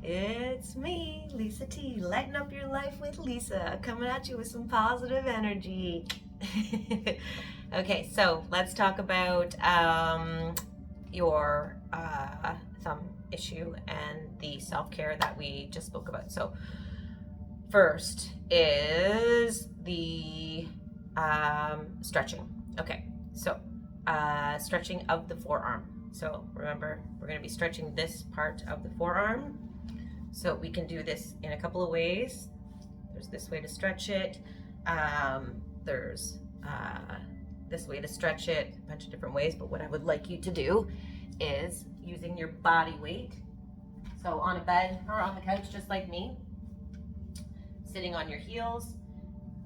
It's me, Lisa T, lighten up your life with Lisa, coming at you with some positive energy. Okay, so let's talk about your thumb issue and the self-care that we just spoke about. So first is the stretching. Okay, so stretching of the forearm. So remember, we're going to be stretching this part of the forearm. So we can do this in a couple of ways. There's this way to stretch it. There's this way to stretch it, a bunch of different ways. But what I would like you to do is using your body weight. So on a bed or on the couch, just like me, sitting on your heels,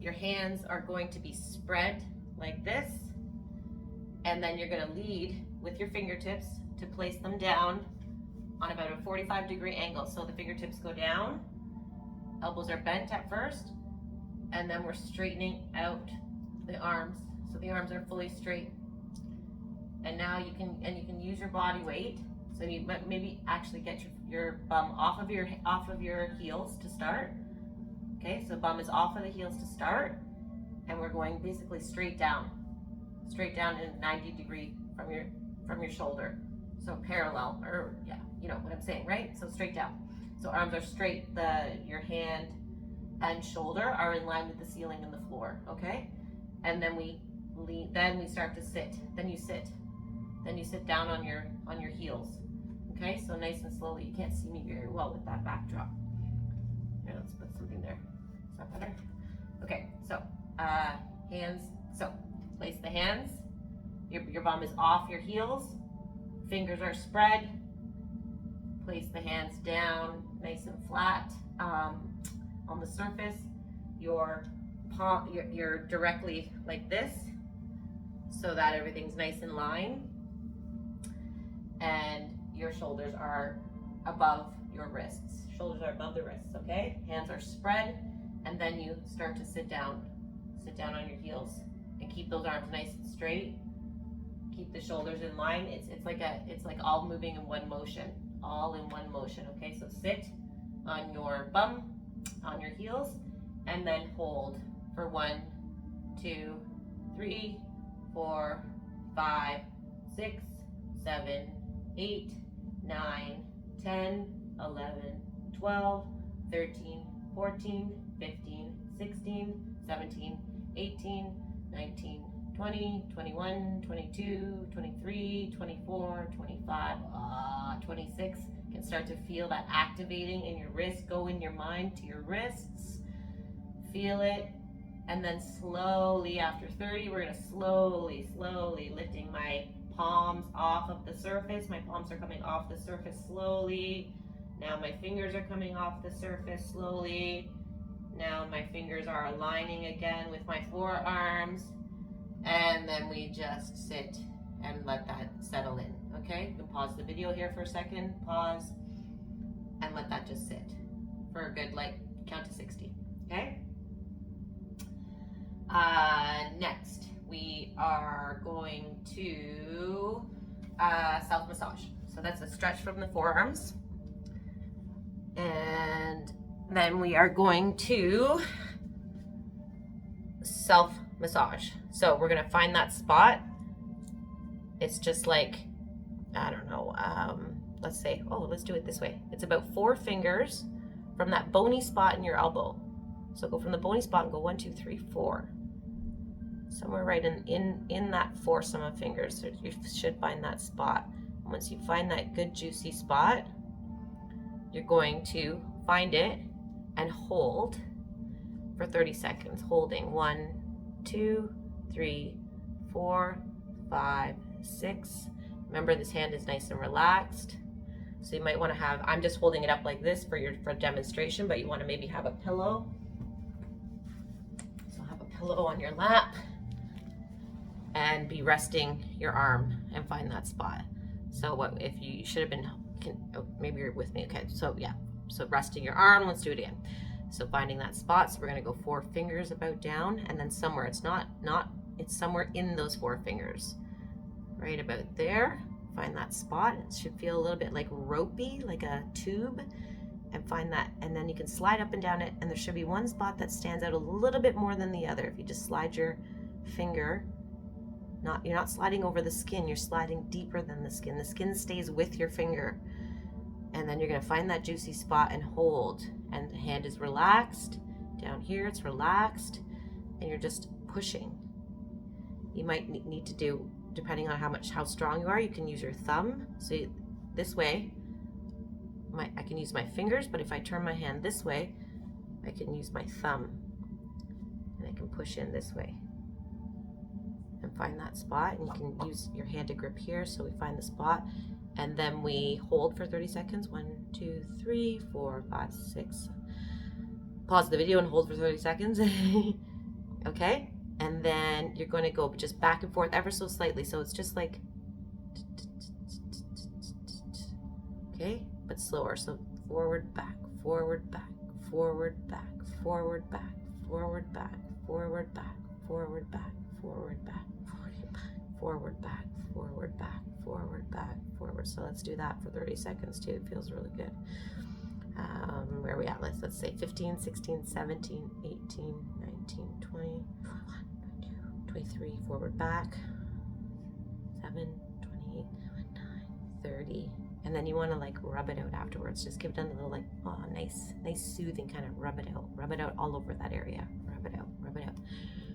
your hands are going to be spread like this. And then you're going to lead with your fingertips to place them down on about a 45-degree angle. So the fingertips go down, elbows are bent at first, and then we're straightening out the arms. So the arms are fully straight. And now you can use your body weight. So you maybe actually get your bum off of your heels to start. Okay, so bum is off of the heels to start, and we're going basically straight down in 90 degree from your shoulder. So parallel, or yeah, you know what I'm saying, right? So straight down. So arms are straight, your hand and shoulder are in line with the ceiling and the floor, okay? And then we start to sit. Then you sit down on your heels. Okay? So nice and slowly. You can't see me very well with that backdrop. Here, let's put something there. Is that better? Okay, so hands. So place the hands. Your bum is off your heels. Fingers are spread. Place the hands down nice and flat on the surface. Your palm, you're directly like this so that everything's nice in line. And your shoulders are above your wrists. Shoulders are above the wrists, okay? Hands are spread, and then you start to sit down. Sit down on your heels and keep those arms nice and straight. Keep the shoulders in line. It's like all moving in one motion, all in one motion. Okay, so sit on your bum, on your heels, and then hold for 1, 2, 3, 4, 5, 6, 7, 8, 9, 10, 11, 12, 13, 14, 15, 16, 17, 18, 19, 20, 21, 22, 23, 24, 25, 26. You can start to feel that activating in your wrist. Go in your mind to your wrists. Feel it. And then slowly, after 30, we're going to slowly lifting my palms off of the surface. My palms are coming off the surface slowly. Now my fingers are coming off the surface slowly. Now my fingers are aligning again with my forearms. And then we just sit and let that settle in, okay? You can pause the video here for a second, pause, and let that just sit for a good, count to 60, okay? Next, we are going to self-massage. So that's a stretch from the forearms. And then we are going to self-massage. So we're gonna find that spot. It's just like, I don't know, let's do it this way. It's about 4 fingers from that bony spot in your elbow. So go from the bony spot and go 1, 2, 3, 4. Somewhere right in that foursome of fingers, so you should find that spot. And once you find that good juicy spot, you're going to find it and hold for 30 seconds, holding 1, 2, 3, 4, 5, 6. Remember, this hand is nice and relaxed. So you might want to have, I'm just holding it up like this for demonstration, but you want to maybe have a pillow. So have a pillow on your lap and be resting your arm and find that spot. So what if you should have been, maybe you're with me, okay? So yeah, so resting your arm, let's do it again. So finding that spot, so we're gonna go 4 fingers about down, and then somewhere, it's somewhere in those 4 fingers. Right about there, Find that spot. It should feel a little bit like ropey, like a tube, and find that, and then you can slide up and down it, and there should be one spot that stands out a little bit more than the other. If you just slide your finger, you're not sliding over the skin, you're sliding deeper than the skin. The skin stays with your finger, and then you're going to find that juicy spot and hold, and the hand is relaxed. Down here it's relaxed, and you're just pushing. You might need to do, depending on how strong you are, you can use your thumb. So this way, I can use my fingers, but if I turn my hand this way, I can use my thumb, and I can push in this way and find that spot. And you can use your hand to grip here, so we find the spot, and then we hold for 30 seconds. 1, 2, 3, 4, 5, 6. Pause the video and hold for 30 seconds. Okay, and then you're going to go just back and forth ever so slightly, so it's just like, okay, but slower. So forward, back, forward, back, forward, back, forward, back, forward, back, forward, back, forward, back, forward, back, forward, back, forward, back, forward, back, forward. So let's do that for 30 seconds too. It feels really good. Where are we at? Let's say 15, 16, 17, 18, 19, 20, 21, 22, 23, forward, back, 7, 28, 29, 30. And then you want to like rub it out afterwards. Just give it a little like, oh, nice soothing kind of rub it out all over that area. Rub it out, rub it out.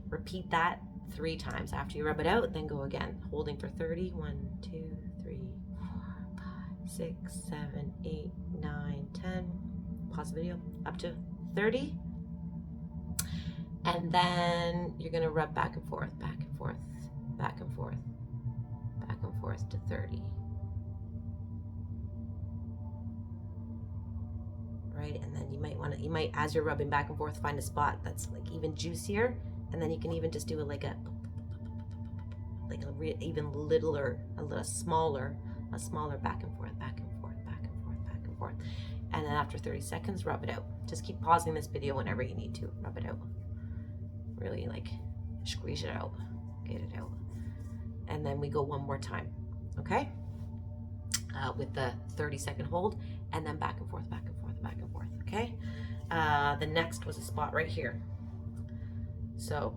Repeat that 3 times. After you rub it out, then go again, holding for 30. 1, 2, 3, 4, 5, 6, 7, 8, 9, 10. Pause the video up to 30. And then you're going to rub back and forth, back and forth, back and forth, back and forth to 30. Right? And then you might, as you're rubbing back and forth, find a spot that's like even juicier. And then you can even just do it like a even littler, a little smaller back and forth, back and forth, back and forth, back and forth. And then after 30 seconds, rub it out. Just keep pausing this video whenever you need to. Rub it out. Really like squeeze it out, get it out. And then we go one more time, okay? With the 30-second hold, and then back and forth, back and forth, back and forth, okay? The next was a spot right here. So,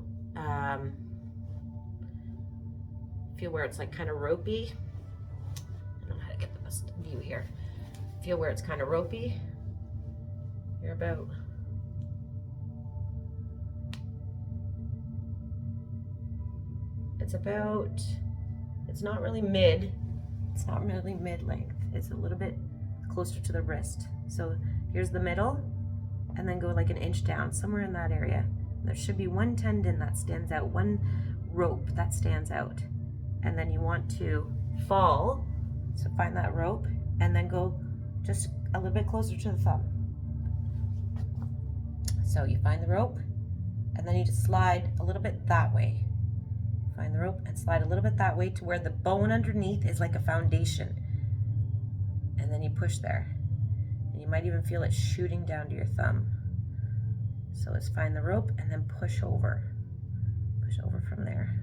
feel where it's like kind of ropey. I don't know how to get the best view here. Feel where it's kind of ropey. You're about it's not really mid length. It's a little bit closer to the wrist. So here's the middle, and then go like an inch down, somewhere in that area. There should be one tendon that stands out, one rope that stands out. And then you want to fall, so find that rope, and then go just a little bit closer to the thumb. So you find the rope, and then you just slide a little bit that way. Find the rope and slide a little bit that way to where the bone underneath is like a foundation. And then you push there. And you might even feel it shooting down to your thumb. So let's find the rope and then push over. Push over from there.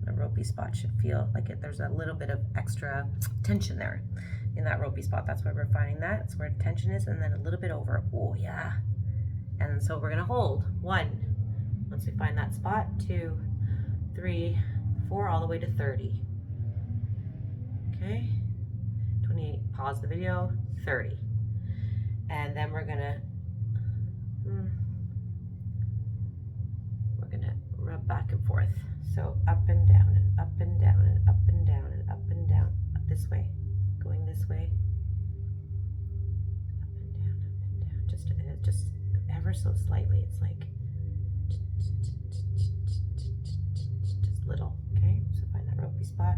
The ropey spot should feel like there's a little bit of extra tension there in that ropey spot. That's why we're finding that. It's where tension is, and then a little bit over. Oh yeah. And so we're gonna hold 1. Once we find that spot, 2, 3, 4, all the way to 30. Okay. 28. Pause the video. 30. And then we're gonna rub back and forth. So up and down and up and down and up and down and up and down. This way, going this way. Up and down, just ever so slightly. It's like just little. Okay, so find that ropey spot,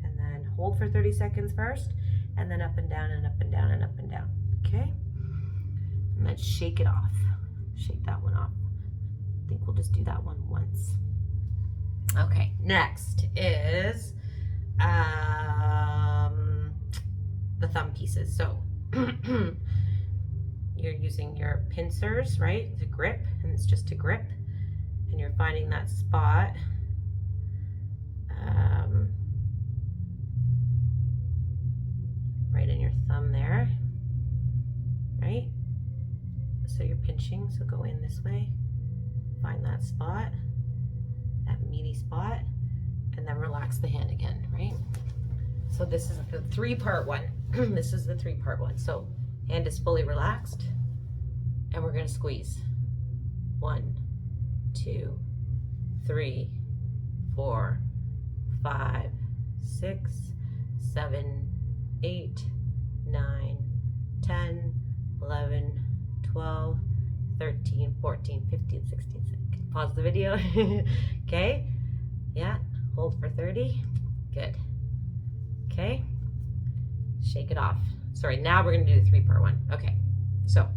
and then hold for 30 seconds first, and then up and down and up and down and up and down. Okay, and then shake it off. Shake that one off. I think we'll just do that one once. Okay, next is the thumb pieces. So you're using your pincers, right, to grip, and it's just to grip, and you're finding that spot thumb there, right? So you're pinching, so go in this way, find that spot, that meaty spot, and then relax the hand again, right? So this is the 3-part one. This is the 3-part one. So hand is fully relaxed, and we're gonna squeeze. 1, 2, 3, 4, 5, 6, 7, 8, 9, 10, 11, 12, 13, 14, 15, 16, 17. Pause the video. Okay, yeah, hold for 30, good. Okay, shake it off. Sorry, now we're gonna do the 3-part one. Okay, so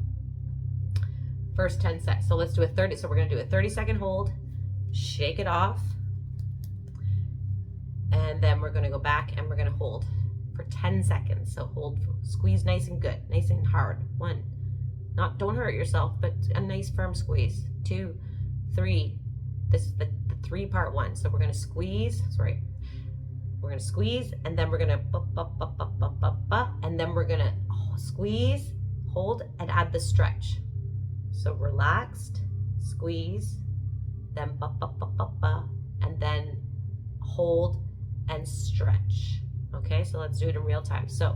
first 10 seconds. So let's do a 30, so we're gonna do a 30-second hold, shake it off, and then we're gonna go back and we're gonna hold for 10 seconds. So hold, squeeze nice and good, nice and hard. 1, don't hurt yourself, but a nice firm squeeze. 2, 3, this is the 3-part one. So we're gonna squeeze, we're gonna squeeze, and then we're gonna and then we're gonna squeeze, hold, and add the stretch. So relaxed, squeeze, then and then hold and stretch. Okay, so let's do it in real time. So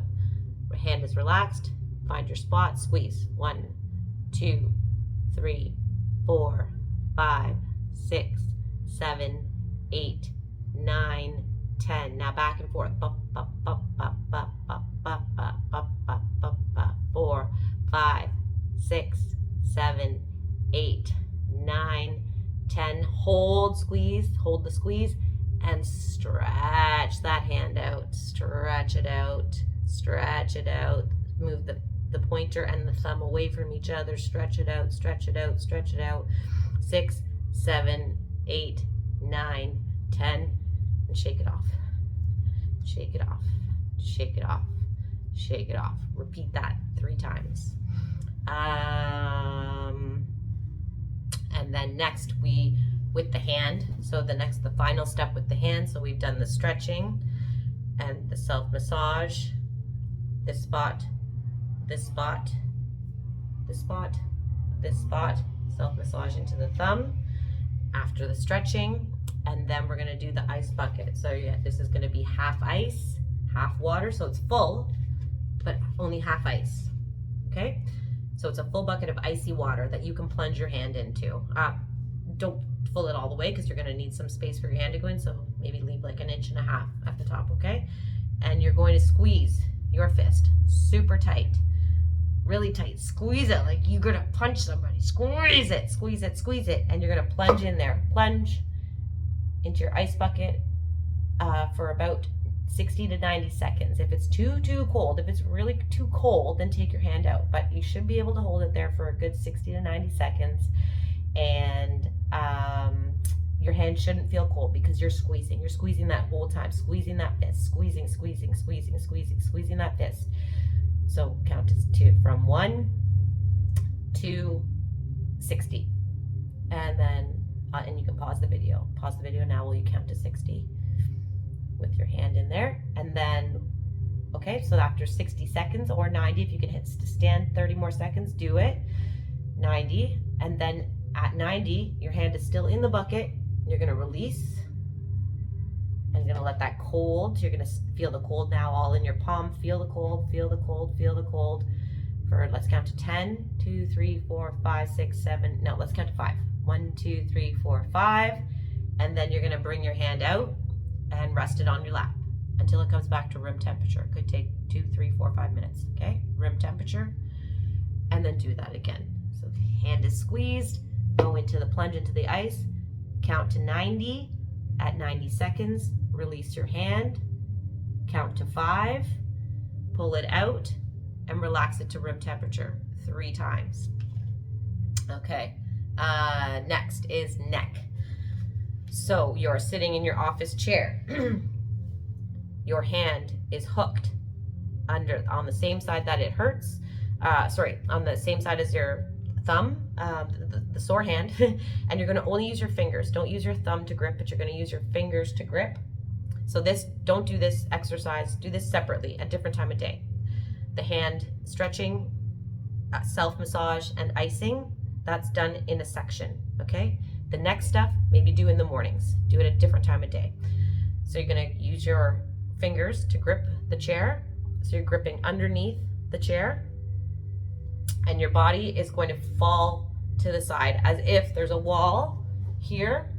hand is relaxed, find your spot, squeeze. 1, 2, 3, 4, 5, 6, 7, 8, 9, 10. Now back and forth. 4, 5, 6, 7, 8, 9, 10. Hold, squeeze, hold the squeeze, and stretch that hand out. Stretch it out. Stretch it out. Move the pointer and the thumb away from each other. Stretch it out, stretch it out, stretch it out. 6, 7, 8, 9, 10. And shake it off. Shake it off. Shake it off. Shake it off. Repeat that 3 times. And then next with the hand. So the final step with the hand. So we've done the stretching and the self-massage. This spot, this spot, this spot, this spot. Self-massage into the thumb after the stretching. And then we're gonna do the ice bucket. So yeah, this is gonna be half ice, half water. So it's full, but only half ice, okay? So it's a full bucket of icy water that you can plunge your hand into. Don't fill it all the way because you're gonna need some space for your hand to go in. So maybe leave like 1.5 inches at the top, okay? And you're going to squeeze your fist super tight, really tight. Squeeze it like you're gonna punch somebody. Squeeze it, squeeze it, squeeze it. And you're gonna plunge in there. Plunge into your ice bucket for about 60 to 90 seconds. If it's too cold, if it's really too cold, then take your hand out. But you should be able to hold it there for a good 60 to 90 seconds. And your hand shouldn't feel cold because you're squeezing. You're squeezing that whole time, squeezing that fist, squeezing, squeezing, squeezing, squeezing, squeezing that fist. So count from 1 to 60. And then and you can pause the video. Pause the video now while you count to 60 with your hand in there. And then, okay, so after 60 seconds or 90, if you can stand 30 more seconds, do it. 90, and then at 90, your hand is still in the bucket. You're gonna release, and you're gonna let that cold, you're gonna feel the cold now all in your palm. Feel the cold, feel the cold, feel the cold. Let's count to 10, 2, 3, 4, 5, 6, 7, no, let's count to 5. 1, 2, 3, 4, 5. And then you're gonna bring your hand out and rest it on your lap until it comes back to room temperature. Could take 2, 3, 4, 5 minutes, okay? Room temperature, and then do that again. So the hand is squeezed, go into the plunge into the ice, count to 90. At 90 seconds, release your hand, count to 5, pull it out, and relax it to room temperature 3 times. Okay, next is neck. So you're sitting in your office chair. Your hand is hooked on the same side that it hurts. On the same side as your thumb, the sore hand, and you're gonna only use your fingers. Don't use your thumb to grip, but you're gonna use your fingers to grip. So don't do this exercise, do this separately, a different time of day. the hand stretching, self-massage, and icing, that's done in a section, okay? The next stuff, maybe do in the mornings. Do it at a different time of day. So you're gonna use your fingers to grip the chair. So you're gripping underneath the chair, and your body is going to fall to the side as if there's a wall here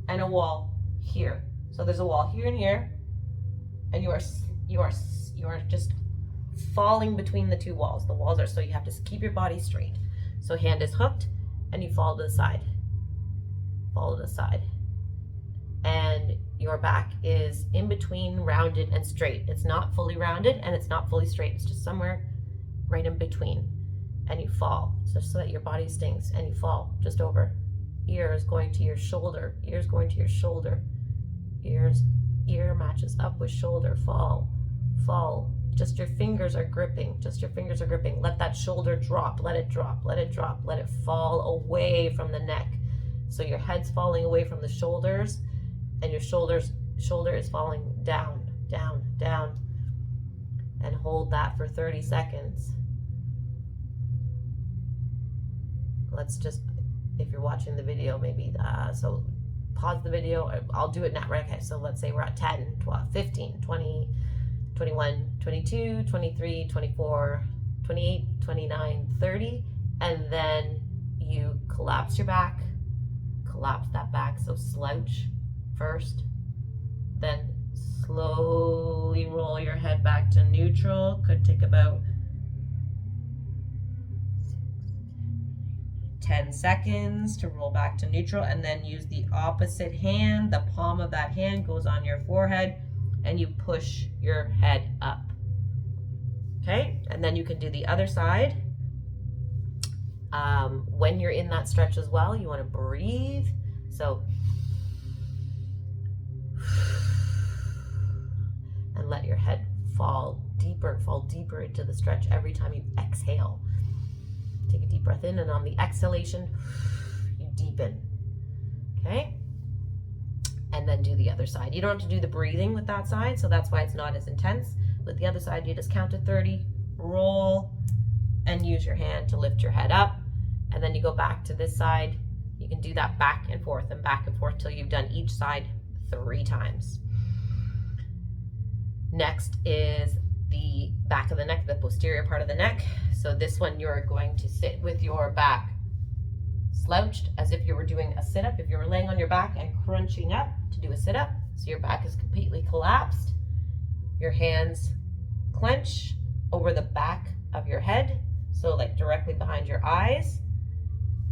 and a wall here. So there's a wall here and here, and you are just falling between the two walls. The walls are, so you have to keep your body straight. So hand is hooked and you fall to the side. Fall to the side. And your back is in between rounded and straight. It's not fully rounded and it's not fully straight. It's just somewhere right in between. And you fall, so that your body stinks, and you fall just over. Ears going to your shoulder, ears going to your shoulder. Ear matches up with shoulder, fall, fall. Just your fingers are gripping, just your fingers are gripping. Let that shoulder drop, let it drop, let it drop, let it fall away from the neck. So your head's falling away from the shoulders, and your shoulder is falling down, down, down. And hold that for 30 seconds. Let's just, if you're watching the video, maybe, so pause the video. I'll do it now, right? Okay, so let's say we're at 10, 12, 15, 20, 21, 22, 23, 24, 28, 29, 30, and then you collapse your back, collapse that back, so slouch first, then slowly roll your head back to neutral. Could take about 10 seconds to roll back to neutral, and then use the opposite hand. The palm of that hand goes on your forehead and you push your head up. Okay, and then you can do the other side. When you're in that stretch as well, you want to breathe. So, and let your head fall deeper into the stretch every time you exhale. Take a deep breath in, and on the exhalation, you deepen. Okay? And then do the other side. You don't have to do the breathing with that side, so that's why it's not as intense. With the other side, you just count to 30, roll, and use your hand to lift your head up. And then you go back to this side. You can do that back and forth till you've done each side 3 times. Next is the back of the neck, the posterior part of the neck. So this one, you're going to sit with your back slouched as if you were doing a sit-up. If you were laying on your back and crunching up to do a sit-up, so your back is completely collapsed. Your hands clench over the back of your head, so like directly behind your eyes.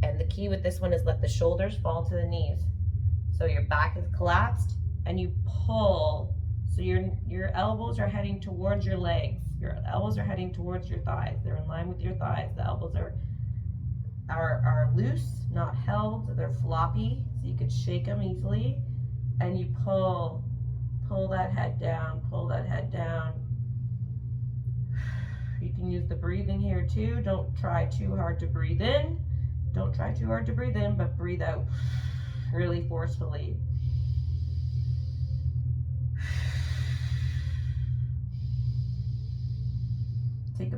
And the key with this one is let the shoulders fall to the knees. So your back is collapsed and you pull. So your elbows are heading towards your legs. Your elbows are heading towards your thighs. They're in line with your thighs. The elbows are loose, not held. They're floppy, so you could shake them easily. And you pull that head down, pull that head down. You can use the breathing here too. Don't try too hard to breathe in. Don't try too hard to breathe in, but breathe out really forcefully. You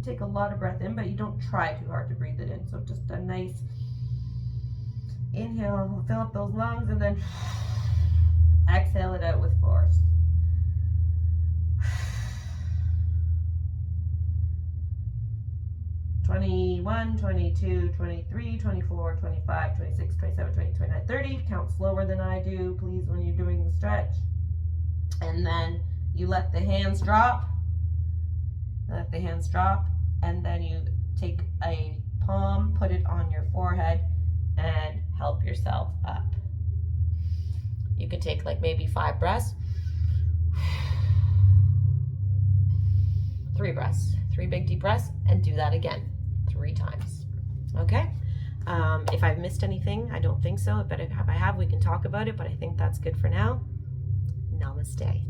take a lot of breath in, but you don't try too hard to breathe it in. So just a nice inhale, fill up those lungs, and then exhale it out with force. "21, 22, 23, 24, 25, 26, 27, 28, 29, 30. Count slower than I do, please, when you're doing the stretch. And then you let the hands drop. Let the hands drop, and then you take a palm, put it on your forehead, and help yourself up. You could take like maybe 5 breaths. 3 breaths, 3 big deep breaths, and do that again 3 times. Okay? If I've missed anything, I don't think so, but if I have, we can talk about it, but I think that's good for now. Namaste.